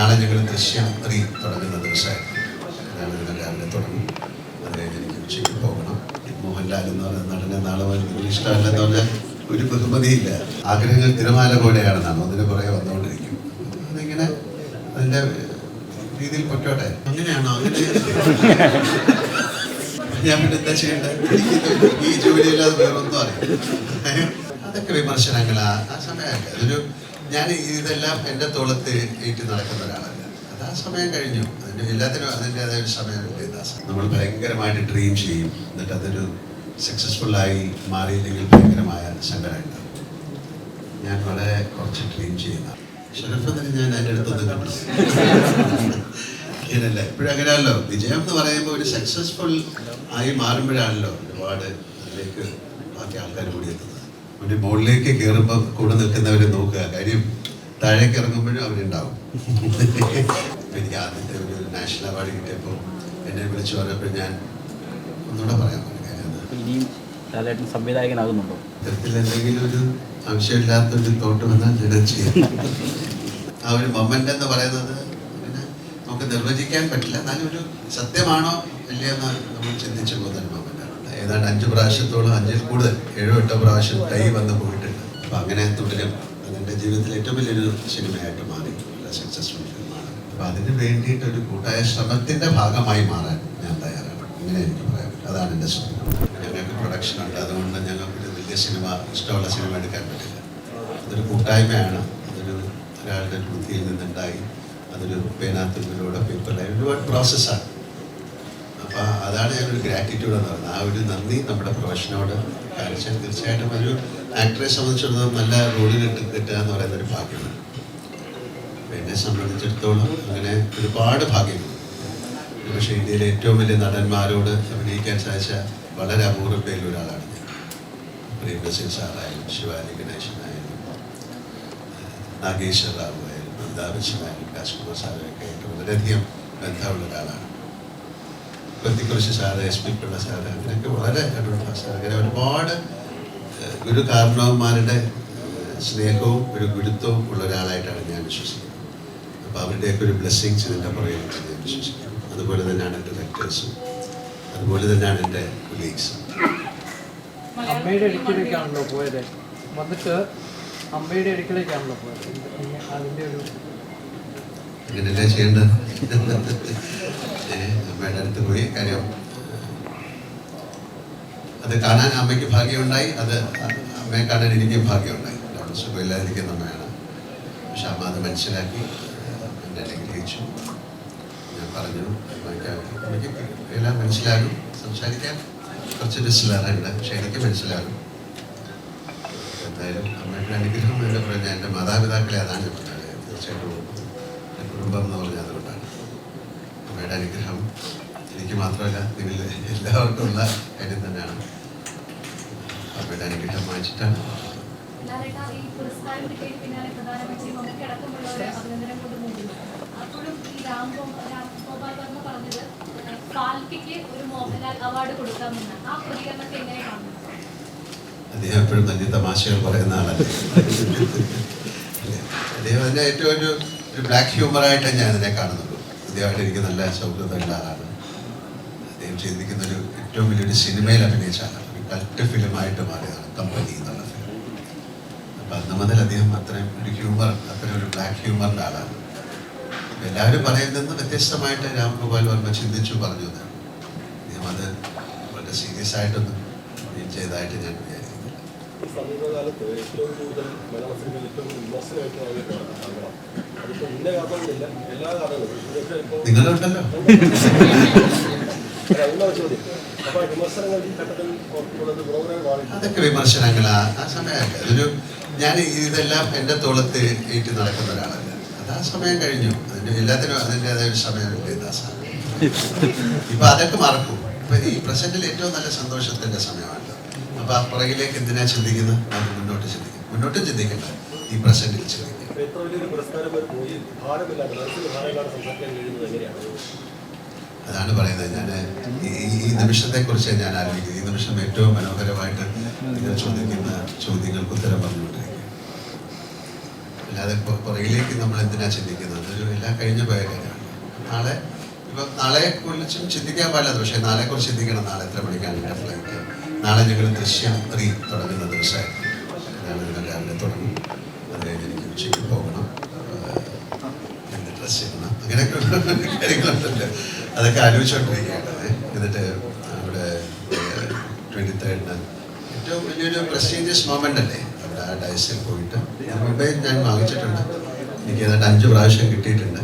നാളെ ഞങ്ങൾ ദൃശ്യം 3 തുടങ്ങുന്ന ദിവസമായിരുന്നു. രാവിലെ തുടങ്ങും. അത് കഴിഞ്ഞ് എനിക്ക് ഉച്ചയ്ക്ക് പോകണം. മോഹൻലാൽ എന്ന് പറയുന്ന നടനെ നാളെ വലിയ ഇഷ്ടമല്ലെന്ന് പറഞ്ഞാൽ ഒരു ബഹുമതിയില്ല. ആഗ്രഹങ്ങൾ തിരമാല പോലെയാണെന്നാണ്, അതിന് പുറകെ വന്നുകൊണ്ടിരിക്കും. അതിങ്ങനെ അതിൻ്റെ രീതിയിൽ പൊറ്റോട്ടെ. അങ്ങനെയാണോ? അങ്ങനെ ഞാൻ പിന്നെ എന്താ ചെയ്യേണ്ടത്? ഈ ജോലിയില്ലാതെ വേറൊന്നും അറിയാം. അതൊക്കെ വിമർശനങ്ങൾ ആ സമയമല്ല. അതൊരു ഞാൻ ഇതെല്ലാം എൻ്റെ തോളത്ത് ഏറ്റി നടക്കുന്ന ഒരാളല്ല. അത് ആ സമയം കഴിഞ്ഞു. അതിൻ്റെ എല്ലാത്തിനും അതിൻ്റെതായ ഒരു സമയമില്ല. നമ്മൾ ഭയങ്കരമായിട്ട് ഡ്രീം ചെയ്യും, എന്നിട്ട് അതൊരു സക്സസ്ഫുള്ളായി മാറിയില്ലെങ്കിൽ ഭയങ്കരമായ സങ്കടമുണ്ട്. ഞാൻ വളരെ കുറച്ച് ഡ്രീം ചെയ്യുന്ന ഷറഫത്തിന് ഞാൻ അതിൻ്റെ അടുത്തൊന്നും കണ്ടില്ല. അങ്ങനല്ല, എപ്പോഴും അങ്ങനെയല്ലോ. വിജയം എന്ന് പറയുമ്പോൾ ഒരു സക്സസ്ഫുൾ ആയി മാറുമ്പോഴാണല്ലോ ഒരുപാട് അതിലേക്ക് ബാക്കി ആൾക്കാർ കൂടി എത്തുന്നത്. ഒരു മുകളിലേക്ക് കയറുമ്പോൾ കൂടെ നിൽക്കുന്നവരെ നോക്കുക. കാര്യം താഴേക്ക് ഇറങ്ങുമ്പോഴും അവരുണ്ടാവും. എനിക്ക് ആദ്യത്തെ ഒരു നാഷണൽ അവാർഡ് കിട്ടിയപ്പോൾ എന്നെ വിളിച്ചു പറഞ്ഞപ്പോൾ ഞാൻ ഒന്നുകൂടെ പറയാൻ പറ്റും. സംവിധായകനാകുന്നുണ്ടോ? ഇത്തരത്തിൽ എന്തെങ്കിലും ഒരു ആവശ്യമില്ലാത്തൊരു തോട്ട് വന്നാൽ ഞാൻ ചെയ്യാം. ആ ഒരു മൊമെന്റ് എന്ന് പറയുന്നത് പിന്നെ നമുക്ക് നിർവചിക്കാൻ പറ്റില്ല. എന്നാലും ഒരു സത്യമാണോ ഇല്ലയെന്ന് നമ്മൾ ചിന്തിച്ചു പോകുന്ന ഒരു മൊമെന്റാണ്. ഏതാണ്ട് 5 പ്രാവശ്യത്തോളം, 5-ൽ കൂടുതൽ 7-8 പ്രാവശ്യം കൈ വന്ന് പോയിട്ടുണ്ട്. അപ്പം അങ്ങനെ തുടരും. അതെൻ്റെ ജീവിതത്തിൽ ഏറ്റവും വലിയൊരു സിനിമയായിട്ട് മാറി. സക്സസ്ഫുൾ ഫിലിമാണ്. അപ്പം അതിന് വേണ്ടിയിട്ട് ഒരു കൂട്ടായ ശ്രമത്തിൻ്റെ ഭാഗമായി മാറാൻ ഞാൻ തയ്യാറാണ്. ഇങ്ങനെ എനിക്ക് പറയാം. അതാണ് എൻ്റെ സ്വപ്നം. ഞങ്ങൾക്ക് പ്രൊഡക്ഷൻ ഉണ്ട്, അതുകൊണ്ട് ഞങ്ങൾക്ക് വലിയ സിനിമ, ഇഷ്ടമുള്ള സിനിമ എടുക്കാൻ പറ്റില്ല. അതൊരു കൂട്ടായ്മയാണ്. അതൊരു ഒരാളുടെ ബുദ്ധിയിൽ നിന്നുണ്ടായി, അതൊരു പേനാത്തുമ്പിലൂടെ പേപ്പറിലായി ഒരുപാട് പ്രോസസ്സാണ്. അപ്പോൾ അതാണ് ഞാനൊരു ഗ്രാറ്റിറ്റ്യൂഡ് എന്ന് പറയുന്നത്. ആ ഒരു നന്ദി നമ്മുടെ പ്രൊഫഷനോട് കാണിച്ചാൽ തീർച്ചയായിട്ടും ഒരു ആക്ടറെ സംബന്ധിച്ചിടത്തോളം നല്ല റോളിൽ കിട്ടുക എന്ന് പറയുന്ന ഒരു ഭാഗ്യമാണ്. എന്നെ സംബന്ധിച്ചിടത്തോളം അങ്ങനെ ഒരുപാട് ഭാഗ്യങ്ങൾ. പക്ഷേ ഇന്ത്യയിലെ ഏറ്റവും വലിയ നടന്മാരോട് അഭിനയിക്കാൻ സാധിച്ച വളരെ അപൂർവം പേരിൽ ഒരാളാണ് ഞാൻ. പ്രേംനസീർ സാറായാലും, ശിവാജി ഗണേശനായാലും, നാഗേശ്വർ റാവു ആയാലും, അമിതാഭ് ബച്ചനായാലും, രാജ്കുമാർ സാറുമൊക്കെ ആയിട്ട് വളരെയധികം ബന്ധമുള്ള ഒരാളാണ്. പത്തിക്കുറിശി സാറ്, SP പിള്ള സാറ്, അങ്ങനെയൊക്കെ വളരെ സാർ, അങ്ങനെ ഒരുപാട് ഗുരു കാരണവന്മാരുടെ സ്നേഹവും ഒരു ഗുരുത്വവും ഉള്ള ഒരാളായിട്ടാണ് ഞാൻ വിശ്വസിക്കുന്നത്. അപ്പോൾ അവരുടെയൊക്കെ ഒരു ബ്ലെസ്സിങ്സ് ഇതിൻ്റെ പുറകെ ഞാൻ വിശ്വസിക്കുന്നു. അതുപോലെ തന്നെയാണ് ഡയറക്ടേഴ്സും, അതുപോലെ തന്നെയാണ് എൻ്റെ കൊളീഗ്സും. അമ്മയുടെ അടുക്കിലേക്കാണല്ലോ പോയത്, വന്നിട്ട് അമ്മയുടെ അടുക്കിലേക്കാണല്ലോ പോയത്. അതിൻ്റെ ഒരു അങ്ങനെയല്ലേ ചെയ്യേണ്ടത്. അമ്മയുടെ അടുത്ത് പോയി കാര്യം അത് കാണാൻ അമ്മയ്ക്ക് ഭാഗ്യമുണ്ടായി, അത് അമ്മയെ കാണാൻ എനിക്കും ഭാഗ്യമുണ്ടായി. അവിടെ സുഖമില്ലാതിരിക്കുന്ന അമ്മയാണ്. പക്ഷെ അമ്മ അത് മനസ്സിലാക്കി എന്നെ അനുഗ്രഹിച്ചു. ഞാൻ പറഞ്ഞു അമ്മയ്ക്ക് എല്ലാം മനസ്സിലാകും, സംസാരിക്കാൻ കുറച്ചൊരു സ്ലറുണ്ട്, പക്ഷെ എനിക്ക് മനസ്സിലാകും. എന്തായാലും അമ്മയുടെ അനുഗ്രഹം എന്ന് പറഞ്ഞാൽ എൻ്റെ മാതാപിതാക്കളെ അതാണ് ഞാൻ പറഞ്ഞത്. തീർച്ചയായിട്ടും എൻ്റെ കുടുംബം എന്ന് പറഞ്ഞാൽ അതുകൊണ്ടാണ്. അമ്മയുടെ അനുഗ്രഹം എനിക്ക് മാത്രമല്ല നിങ്ങൾ എല്ലാവർക്കും ഉള്ള കാര്യം തന്നെയാണ്. അമ്മയുടെ അനുഗ്രഹം വാങ്ങിച്ചിട്ടാണ്. അദ്ദേഹം എപ്പോഴും വലിയ തമാശകൾ പറയുന്ന ആളല്ലേ. അദ്ദേഹം അതിൻ്റെ ഏറ്റവും ഒരു ബ്ലാക്ക് ഹ്യൂമറായിട്ട് ഞാൻ അതിനെ കാണുന്നുള്ളൂ. അദ്ദേഹമായിട്ട് എനിക്ക് നല്ല സൗഹൃദമുള്ള ആളാണ്. അദ്ദേഹം ചെയ്തിരിക്കുന്ന ഒരു ഏറ്റവും വലിയൊരു സിനിമയിൽ അഭിനയിച്ച ആളാണ്. ഒരു കൾട്ട് ഫിലിമായിട്ട് മാറിയതാണ് കമ്പനി എന്നുള്ള ഫിലിം. അപ്പം അന്ന് മുതൽ അദ്ദേഹം അത്രയും ഒരു ഹ്യൂമർ, അത്രയും ഒരു ബ്ലാക്ക് ഹ്യൂമറിൻ്റെ ആളാണ്. എല്ലാവരും പറയുന്നത് വ്യത്യസ്തമായിട്ട് രാംഗോപാൽ വർമ്മ ചിന്തിച്ചു പറഞ്ഞു എന്നാണ്. അദ്ദേഹം അത് വളരെ സീരിയസ് ആയിട്ടൊന്നും ചെയ്തതായിട്ട് ഞാൻ വിചാരിക്കുന്നില്ല. സമീപകാലത്ത് ഏറ്റവും കൂടുതൽ മലയാള സിനിമയിൽ ഏറ്റവും വിമർശനമായിട്ട് എല്ലാ കാരണങ്ങളും നിങ്ങളുണ്ടല്ലോ. അതൊക്കെ വിമർശനങ്ങളാ ആ സമയമല്ല. അതൊരു ഞാൻ ഇതെല്ലാം എൻ്റെ തോളത്ത് ഏറ്റി നടക്കുന്ന ഒരാളല്ല. അത് ആ സമയം കഴിഞ്ഞു. അതിൻ്റെ എല്ലാത്തിനും അതിൻ്റെതായ ഒരു സമയമില്ല. ദാസാണ് ഇപ്പം അതൊക്കെ മറക്കും. ഇപ്പം ഈ പ്രസന്റിൽ ഏറ്റവും നല്ല സന്തോഷത്തിൻ്റെ സമയമാണ്. അപ്പോൾ ആ പുറകിലേക്ക് എന്തിനാ ചിന്തിക്കുന്നത്? നമുക്ക് മുന്നോട്ട് ചിന്തിക്കും. മുന്നോട്ടും ചിന്തിക്കണ്ട, ഈ പ്രസന്റിൽ ചിന്തിക്കും. അതാണ് പറയുന്നത്. ഞാൻ ഈ നിമിഷത്തെക്കുറിച്ച് ഞാൻ ആലോചിക്കുന്നത്. ഈ നിമിഷം ഏറ്റവും മനോഹരമായിട്ട് നിങ്ങൾ ചോദിക്കുന്ന ചോദ്യങ്ങൾക്ക് ഉത്തരം പറഞ്ഞുകൊണ്ടിരിക്കുക. അല്ലാതെ പുറകിലേക്ക് നമ്മൾ എന്തിനാ ചിന്തിക്കുന്നത്? അതൊരു എല്ലാം കഴിഞ്ഞു പോയ കാര്യമാണ്. നാളെ ഇപ്പം നാളെ കുറിച്ചും ചിന്തിക്കാൻ പാടില്ല, പക്ഷേ നാളെക്കുറിച്ച് ചിന്തിക്കണം. നാളെ എത്ര മണിക്കാണ് എൻ്റെ ഫ്ലൈറ്റ്? നാളെ ഞങ്ങൾ ദൃശ്യം 3 തുടങ്ങുന്ന ദിവസമായിരുന്നു. നാളെ നിങ്ങൾ രാവിലെ തുടങ്ങും. അത് കഴിഞ്ഞ് എനിക്ക് ഉച്ചയ്ക്ക് പോകണം, എന്ത് ഡ്രസ്സ് ചെയ്യണം, അങ്ങനെയൊക്കെ കാര്യങ്ങളുണ്ടല്ലോ. അതൊക്കെ ആലോചിച്ചുകൊണ്ടിരിക്കുകയാണ്. എന്നിട്ട് അവിടെ 23rd ഏറ്റവും വലിയൊരു പ്രസ്റ്റീജിയസ് മൊമെൻ്റ് അല്ലേ അവിടെ ആ ഡയസിൽ പോയിട്ട്. മുമ്പേ ഞാൻ വാങ്ങിച്ചിട്ടുണ്ട്, എനിക്ക് ഏതാണ്ട് 5 പ്രാവശ്യം കിട്ടിയിട്ടുണ്ട്.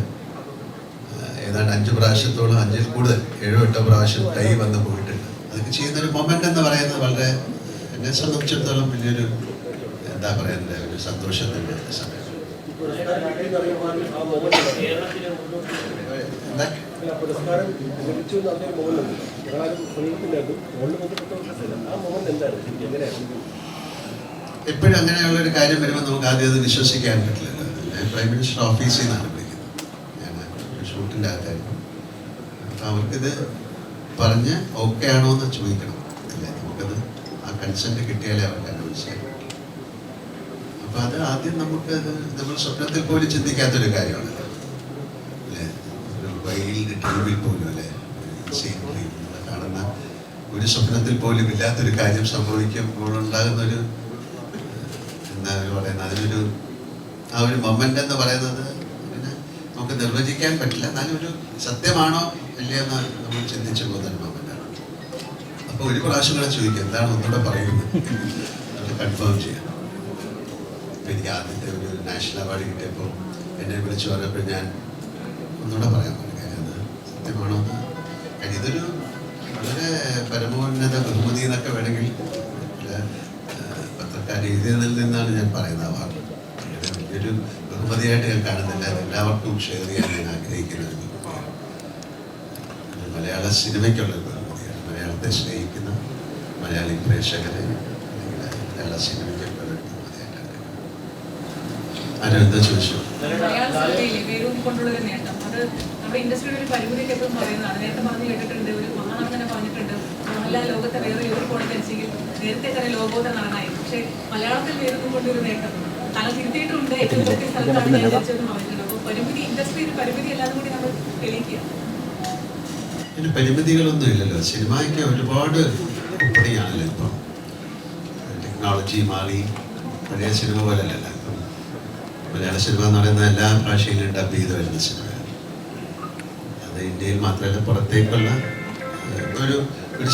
ഏതാണ്ട് 5 പ്രാവശ്യത്തോളം, 5-ൽ കൂടുതൽ 7-8 പ്രാവശ്യം ടൈ വന്ന് പോയിട്ടുണ്ട്. അതൊക്കെ ചെയ്യുന്നൊരു മൊമെൻ്റ് എന്ന് പറയുന്നത് വളരെ എന്നെ സംബന്ധിച്ചിടത്തോളം വലിയൊരു എന്താ പറയുക, ഒരു സന്തോഷത്തിൻ്റെ സമയം. പുരസ്കാരം ലഭിച്ചു എന്ന് പറഞ്ഞൊരു മോഹനുണ്ട്. പ്രകാരം സമീപത്തിൻ്റെ മോളിൽ ബന്ധപ്പെട്ട ആ മോഹൻ എന്താണ്, എങ്ങനെയാണ്? എപ്പോഴും അങ്ങനെയുള്ളൊരു കാര്യം വരുമ്പോൾ നമുക്ക് ആദ്യം അത് വിശ്വസിക്കാൻ പറ്റില്ലല്ലോ. പ്രൈം മിനിസ്റ്റർ ഓഫീസിൽ നിന്നാണ് വിളിക്കുന്നത്. ഞാൻ ഒരു ഷൂട്ടിൻ്റെ ആൾക്കാർക്ക്. അപ്പം അവർക്കിത് പറഞ്ഞ് ഓക്കെ ആണോ എന്ന് ചോദിക്കണം അല്ലേ. നമുക്കത് ആ കൺസെൻറ്റ് കിട്ടിയാലേ അവർക്ക് അനൗൺസ് ചെയ്യാൻ പറ്റും. അപ്പം അത് ആദ്യം നമുക്കത് നമ്മൾ സ്വപ്നത്തിൽ പോലും ചിന്തിക്കാത്തൊരു കാര്യമാണല്ലോ അല്ലേ. ഒരു വൈൽഡ് ഡ്രീമിൽ പോലും അല്ലേ, കാണുന്ന ഒരു സ്വപ്നത്തിൽ പോലും ഇല്ലാത്തൊരു കാര്യം സംഭവിക്കുമ്പോഴുണ്ടാകുന്നൊരു എന്താ പറയുന്നത്, അതിനൊരു ആ ഒരു മൊമെൻ്റ് എന്ന് പറയുന്നത് പിന്നെ നമുക്ക് നിർവചിക്കാൻ പറ്റില്ല. എന്നാലും ഒരു സത്യമാണോ ഇല്ലയെന്ന് നമ്മൾ ചിന്തിച്ചു പോകുന്നൊരു മൊമെൻ്റാണ്. അപ്പോൾ ഒരു പ്രാവശ്യം കൂടെ ചോദിക്കുക, എന്താണ് ഒന്നുകൂടെ പറയുന്നത്, അത് കൺഫേം ചെയ്യാം. അപ്പോൾ എനിക്ക് ആദ്യത്തെ ഒരു നാഷണൽ അവാർഡ് കിട്ടിയപ്പോൾ എന്നെ വിളിച്ചു പറഞ്ഞപ്പോൾ ഞാൻ ഒന്നുകൂടെ പറയാൻ പറ്റില്ല, അത് സത്യമാണോ എന്ന്. കാര്യം ഇതൊരു വളരെ പരമോന്നത ബഹുമതി എന്നൊക്കെ വേണമെങ്കിൽ പത്രക്കാർ എഴുതിയതിൽ നിന്നാണ് ഞാൻ പറയുന്നത്. അവാർഡ് വലിയൊരു ബഹുമതിയായിട്ട് ഞാൻ കാണുന്നില്ല. അത് എല്ലാവർക്കും ഷെയർ ചെയ്യാൻ ഞാൻ ആഗ്രഹിക്കുന്ന ഒരു ബഹുമതിയാണ്. മലയാള സിനിമയ്ക്കുള്ളൊരു ബഹുമതിയാണ്. മലയാളത്തെ സ്നേഹിക്കുന്ന മലയാളി പ്രേക്ഷകരെ അല്ലെങ്കിൽ മലയാള സിനിമയ്ക്കുള്ള ഒരു ബഹുമതിയായിട്ടാണ്. ആരും എന്താ ചോദിച്ചു? നമ്മുടെ ഇൻഡസ്ട്രിയുടെ ഒരു പരിമിതിയൊക്കെ എപ്പോഴും പറയുന്നതാണ്. നേരത്തെ പറഞ്ഞു കേട്ടിട്ടുണ്ട്, ഒരു മഹാനടൻ തന്നെ പറഞ്ഞിട്ടുണ്ട്, മോഹൻലാൽ ലോകത്തെ വേറെ ഏതൊരു കോണിക്കനുസരിച്ച് നേരത്തെ തന്നെ ലോകോത്തര നടനായിരുന്നു, പക്ഷേ മലയാളത്തിൽ വേറൊന്നും കൊണ്ടൊരു നേട്ടം തല തിരുത്തിയിട്ടുണ്ട്. ഏറ്റവും ചെറിയ സ്ഥലത്താണ് ഞാൻ ജനിച്ചതെന്ന് പറഞ്ഞിട്ടുണ്ട്. അപ്പോൾ പരിമിതി, ഇൻഡസ്ട്രി ഒരു പരിമിതി അല്ലാതെ കൂടി നമ്മൾ തെളിയിക്കുക. ഇതിന് പരിമിതികളൊന്നും ഇല്ലല്ലോ. സിനിമയ്ക്ക് ഒരുപാട് കുപ്പണിയാണല്ലോ ഇപ്പം. ടെക്നോളജി മാറി, പഴയ സിനിമ പോലല്ലല്ല. ഇപ്പം മലയാള സിനിമ എന്ന് പറയുന്ന എല്ലാ ഭാഷയിലും ഡബ് ചെയ്ത് വരുന്ന സിനിമയാണ്. അത് ഇന്ത്യയിൽ മാത്രമല്ല പുറത്തേക്കുള്ള ഒരു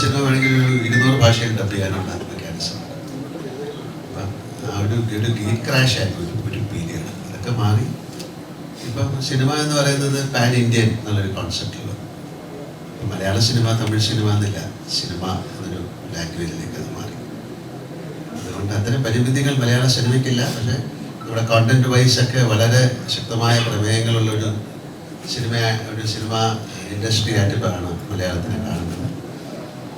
സിനിമ വേണമെങ്കിൽ ഒരു 200 ഭാഷയിൽ ഡബ് ചെയ്യാനുള്ള മെക്കാനിസം. അപ്പം ആ ഒരു ഗേറ്റ് ക്രാഷ് ആയിരുന്നു ഒരു പീരിയഡ്. അതൊക്കെ മാറി ഇപ്പം സിനിമ എന്ന് പറയുന്നത് പാൻ ഇന്ത്യൻ എന്നുള്ളൊരു കോൺസെപ്റ്റുള്ളത്. ഇപ്പം മലയാള സിനിമ, തമിഴ് സിനിമ എന്നില്ല, സിനിമ എന്നൊരു ലാംഗ്വേജിലേക്ക് അത് മാറി. അതുകൊണ്ട് അത്തരം പരിമിതികൾ മലയാള സിനിമയ്ക്കില്ല. പക്ഷേ നമ്മുടെ കോണ്ടന്റ് വൈസ് ഒക്കെ വളരെ ശക്തമായ പ്രമേയങ്ങളുള്ളൊരു സിനിമ ഇൻഡസ്ട്രി ആയിട്ടാണ് മലയാളത്തിനെ കാണുന്നത്.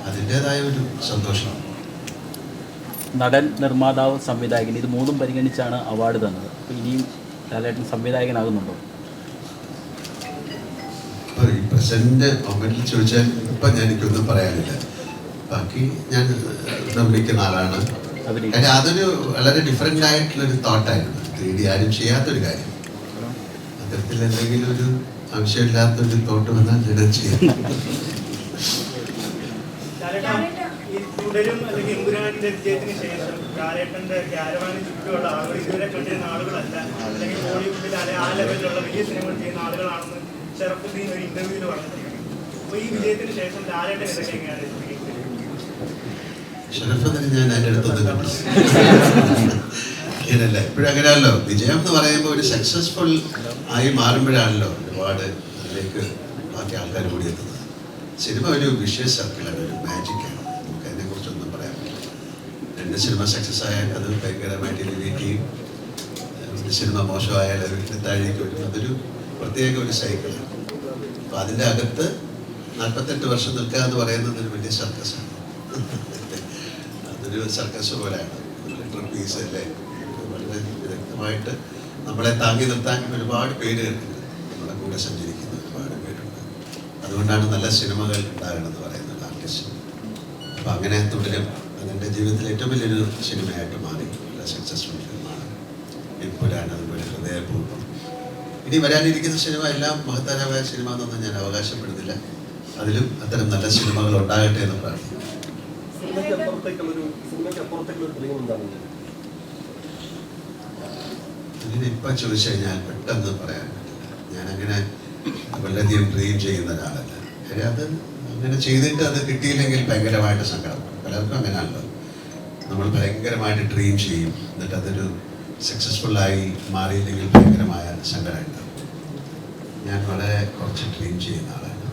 അതിൻ്റെതായ ഒരു സന്തോഷമാണ്. നടൻ, നിർമ്മാതാവ്, സംവിധായകൻ, ഇത് 3 പരിഗണിച്ചാണ് അവാർഡ് തന്നത്. അപ്പോൾ ഇനിയും ലാലേട്ടൻ സംവിധായകനാകുന്നുണ്ടോ? ഇപ്പോൾ ഈ പ്രസന്റ് മൊമെന്റിൽ ചോദിച്ചാൽ ഇപ്പം എനിക്കൊന്നും പറയാനില്ല. ബാക്കി ഞാൻ നിർമ്മിക്കുന്ന ആളാണ്. കാര്യം അതൊരു വളരെ ഡിഫറെൻ്റ് ആയിട്ടുള്ളൊരു തോട്ടായിരുന്നു. 3D ആരും ചെയ്യാത്തൊരു കാര്യം. അത്തരത്തിൽ എന്തെങ്കിലും ഒരു ആവശ്യമില്ലാത്തൊരു തോട്ട് വന്നാൽ ഞാൻ ചെയ്യാം. തുടരും അല്ലെങ്കിൽ എമ്പുരാന്റെ വിജയത്തിന് ശേഷം ലാലേട്ടന്റെ ക്യാരവാന് ചുറ്റുമുള്ള ആളുകൾ ഇതുവരെ കണ്ടിരുന്ന ആളുകളല്ല, അല്ലെങ്കിൽ ബോളിവുഡിൽ ആ ലെവലിലുള്ള വലിയ സിനിമകൾ ചെയ്യുന്ന ആളുകളാണെന്ന് ഷറഫുദ്ദീൻ ഒരു ഇന്റർവ്യൂവിൽ പറഞ്ഞിട്ടുണ്ട്. അപ്പോൾ ഈ വിജയത്തിന് ശേഷം ലാലേട്ടൻ ഇതൊക്കെ എങ്ങനെയാണ്? ഷറഫുദ്ദീൻ ഞാൻ അതിൻ്റെ അടുത്തൊന്നും അങ്ങനെയല്ല. ഇപ്പോഴും അങ്ങനെയല്ലോ. വിജയം എന്ന് പറയുമ്പോൾ ഒരു സക്സസ്ഫുൾ ആയി മാറുമ്പോഴാണല്ലോ ഒരുപാട് അതിലേക്ക് ബാക്കി ആൾക്കാർ കൂടി എത്തുന്നത്. സിനിമ ഒരു വിഷ്വൽ സർക്കിളാണ്, ഒരു മാജിക്കാണ്. നമുക്ക് അതിനെക്കുറിച്ചൊന്നും പറയാൻ പറ്റില്ല. 2 സിനിമ സക്സസ് ആയാൽ അത് ഭയങ്കരമായിട്ട് റിവീറ്റ് ചെയ്യും. ഒരു സിനിമ മോശമായാൽ അത് താഴേക്ക് വരും. അതൊരു പ്രത്യേക ഒരു സൈക്കിളാണ്. അപ്പോൾ അതിൻ്റെ അകത്ത് 48 വർഷം നിൽക്കുക എന്ന് പറയുന്നത് ഒരു വലിയ സർക്കസാണ്. അതൊരു സർക്കസ് പോലെയാണ്. പീസ് അല്ലേ, വളരെ വിദഗ്ധമായിട്ട് നമ്മളെ താങ്ങി നിർത്താൻ ഒരുപാട് പേരുകളുണ്ട്. നമ്മളെ കൂടെ സഞ്ചരിക്കുന്ന ഒരുപാട് പേരുണ്ട്. അതുകൊണ്ടാണ് നല്ല സിനിമകൾ ഉണ്ടാകണമെന്ന് പറയുന്നത് ആർട്ടിസ്റ്റ്. അപ്പോൾ അങ്ങനെ തുടരും. അതെൻ്റെ ജീവിതത്തിൽ ഏറ്റവും വലിയൊരു സിനിമയായിട്ട് മാറി. നല്ല സക്സസ്ഫുൾ ഫിലിമാണ് എമ്പുരാൻ, അതുപോലെ ഹൃദയപൂർവ്വം. ഇനി വരാനിരിക്കുന്ന സിനിമ എല്ലാം മഹത്തരമായ സിനിമ എന്നൊന്നും ഞാൻ അവകാശപ്പെടുന്നില്ല. അതിലും അത്തരം നല്ല സിനിമകൾ ഉണ്ടാകട്ടെ എന്ന് പ്രാർത്ഥിക്കുന്നു. ഇതിനിപ്പം ചോദിച്ചു കഴിഞ്ഞാൽ പെട്ടെന്ന് പറയാൻ പറ്റില്ല. ഞാനങ്ങനെ വളരെയധികം ഡ്രീം ചെയ്യുന്ന ഒരാളല്ല. കാര്യം അത് അങ്ങനെ ചെയ്തിട്ട് അത് കിട്ടിയില്ലെങ്കിൽ ഭയങ്കരമായിട്ട് സങ്കടം. പലർക്കും അങ്ങനെയാണല്ലോ. നമ്മൾ ഭയങ്കരമായിട്ട് ഡ്രീം ചെയ്യും, എന്നിട്ട് അതൊരു സക്സസ്ഫുള്ളായി മാറിയില്ലെങ്കിൽ ഭയങ്കരമായ സങ്കടം ഉണ്ടാവും. ഞാൻ വളരെ കുറച്ച് ഡ്രീം ചെയ്യുന്ന ആളാണ്.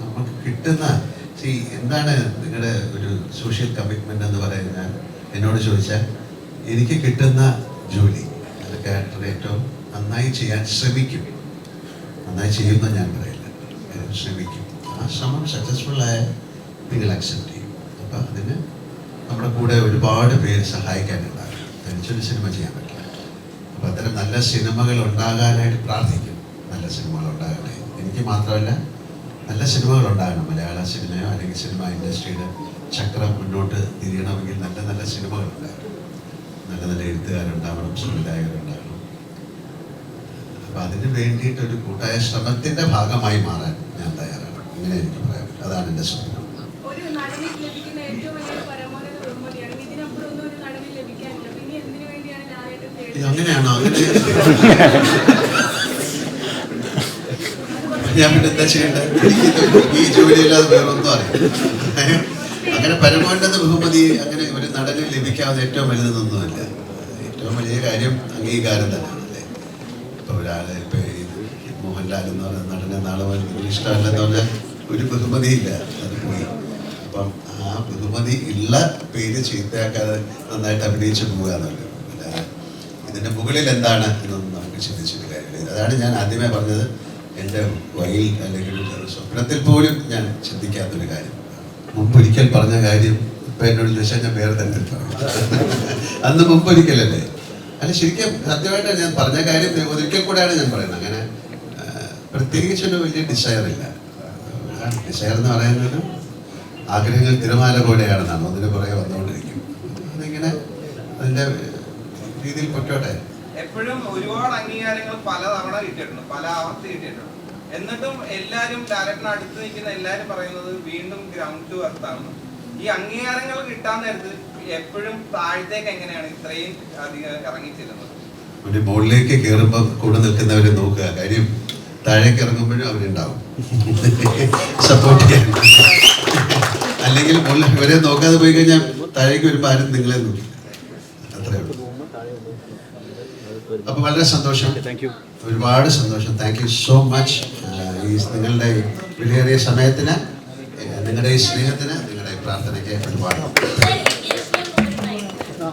നമുക്ക് കിട്ടുന്ന എന്താണ് നിങ്ങളുടെ ഒരു സോഷ്യൽ കമ്മിറ്റ്മെൻ്റ് എന്ന് പറയുന്നത് എന്നോട് ചോദിച്ചാൽ, എനിക്ക് കിട്ടുന്ന ജോലി അത് ക്യാരക്ടർ ഏറ്റവും നന്നായി ചെയ്യാൻ ശ്രമിക്കും. നന്നായി ചെയ്യുമെന്ന് ഞാൻ പറയില്ല, ശ്രമിക്കും. ആ ശ്രമം സക്സസ്ഫുള്ളായ നിങ്ങൾ അക്സെപ്റ്റ് ചെയ്യും. അപ്പം അതിന് നമ്മുടെ കൂടെ ഒരുപാട് പേര് സഹായിക്കാനുണ്ടാകും. തനിച്ചൊരു സിനിമ ചെയ്യാൻ പറ്റില്ല. അപ്പം അത്തരം നല്ല സിനിമകൾ ഉണ്ടാകാനായിട്ട് പ്രാർത്ഥിക്കും. നല്ല സിനിമകൾ ഉണ്ടാകട്ടെ. എനിക്ക് മാത്രമല്ല, നല്ല സിനിമകൾ ഉണ്ടാകണം. മലയാള സിനിമയോ അല്ലെങ്കിൽ സിനിമ ഇൻഡസ്ട്രിയുടെ ചക്രം മുന്നോട്ട് തിരിയണമെങ്കിൽ നല്ല നല്ല സിനിമകൾ ഉണ്ടാകണം. നല്ല നല്ല എഴുത്തുകാരുണ്ടാവണം, സംവിധായകരുണ്ടാകണം. അപ്പം അതിന് വേണ്ടിയിട്ടൊരു കൂട്ടായ ശ്രമത്തിൻ്റെ ഭാഗമായി മാറാൻ ഞാൻ തയ്യാറാണ്. ഇങ്ങനെ എനിക്ക് പറയാം. അതാണ് എൻ്റെ സ്വപ്നം. അങ്ങനെയാണോ? അങ്ങനെ ഞാൻ പിന്നെ എന്താ ചെയ്യേണ്ടത്? ഈ ജോലിയില്ലാതെ വേറൊന്നും അറിയാം. അങ്ങനെ പരമോന്നത ബഹുമതി അങ്ങനെ ഒരു നടന് ലഭിക്കാവുന്ന ഏറ്റവും വലുതൊന്നുമല്ല. ഏറ്റവും വലിയ കാര്യം അംഗീകാരം തന്നെയാണല്ലേ. ഇപ്പൊ ഒരാളെ ഇപ്പൊ മോഹൻലാൽ എന്ന് പറയുന്ന നടനെ നാളെ ഇഷ്ടമല്ലെന്ന് പറഞ്ഞാൽ ഒരു ബഹുമതിയില്ല, അത് പോയി. അപ്പം ആ ബഹുമതി ഉള്ള പേര് ചീത്തയാക്കാതെ നന്നായിട്ട് അഭിനയിച്ചു പോകുക എന്നല്ലോ. അല്ലാതെ ഇതിന്റെ മുകളിൽ എന്താണ് എന്നൊന്നും നമുക്ക് ചിന്തിച്ചിട്ട് കാര്യമില്ല. അതാണ് ഞാൻ ആദ്യമേ പറഞ്ഞത്. എൻ്റെ വഴിയിൽ അല്ലെങ്കിൽ സ്വപ്നത്തിൽ പോലും ഞാൻ ചിന്തിക്കാത്തൊരു കാര്യം. മുമ്പൊരിക്കൽ പറഞ്ഞ കാര്യം ഇപ്പം എന്നോട് ചോദിച്ചാൽ ഞാൻ വേറെ തന്നെ പറയും. അന്ന് മുമ്പൊരിക്കലല്ലേ? അല്ല, ശരിക്കും സത്യമായിട്ടാണ് ഞാൻ പറഞ്ഞ കാര്യം. ഒരിക്കൽ കൂടെയാണ് ഞാൻ പറയുന്നത്. അങ്ങനെ പ്രത്യേകിച്ചൊരു വലിയ ഡിസയർ ഇല്ല. ഡിസയർ എന്ന് പറയുന്നത് ആഗ്രഹങ്ങൾ തിരമാല പോലെയാണെന്നാണ്. ഒന്നിന് പുറകെ വന്നുകൊണ്ടിരിക്കും. അതിങ്ങനെ അതിൻ്റെ രീതിയിൽ പൊറ്റോട്ടെ. എപ്പോഴും ഒരുപാട് അംഗീകാരങ്ങൾ പലതവണ കിട്ടിയിട്ടുണ്ട്, പല ആവർത്തി കിട്ടിയിട്ടുണ്ട്. എന്നിട്ടും എല്ലാവരും ലാലേട്ടന് അടുത്ത് നിൽക്കുന്ന എല്ലാവരും പറയുന്നത് വീണ്ടും ഗ്രൗണ്ട് ടു എർത്ത് ആണ്. ഈ അംഗീകാരങ്ങൾ കിട്ടാൻ നേരത്ത് എപ്പോഴും താഴത്തേക്ക് എങ്ങനെയാണ് ഇത്രയും അധികം ഇറങ്ങിച്ചെല്ലുന്നത്? ഒരു മുകളിലേക്ക് കയറുമ്പോൾ കൂടെ നിൽക്കുന്നവരെ നോക്കുക. കാര്യം താഴേക്ക് ഇറങ്ങുമ്പോഴും അവരുണ്ടാവും സപ്പോർട്ട് ചെയ്യാൻ. അല്ലെങ്കിൽ ഇവരെ നോക്കാതെ പോയി കഴിഞ്ഞാൽ താഴേക്ക് വരുമ്പോൾ ആരും നിങ്ങളെ നോക്കില്ല. അത്രേ ഉള്ളൂ. അപ്പൊ വളരെ സന്തോഷം, ഒരുപാട് സന്തോഷം. Thank you so much. ഈ നിങ്ങളുടെ വിലയേറിയ സമയത്തിന്, നിങ്ങളുടെ ഈ സ്നേഹത്തിന്, നിങ്ങളുടെ പ്രാർത്ഥനയ്ക്ക് ഒരുപാട്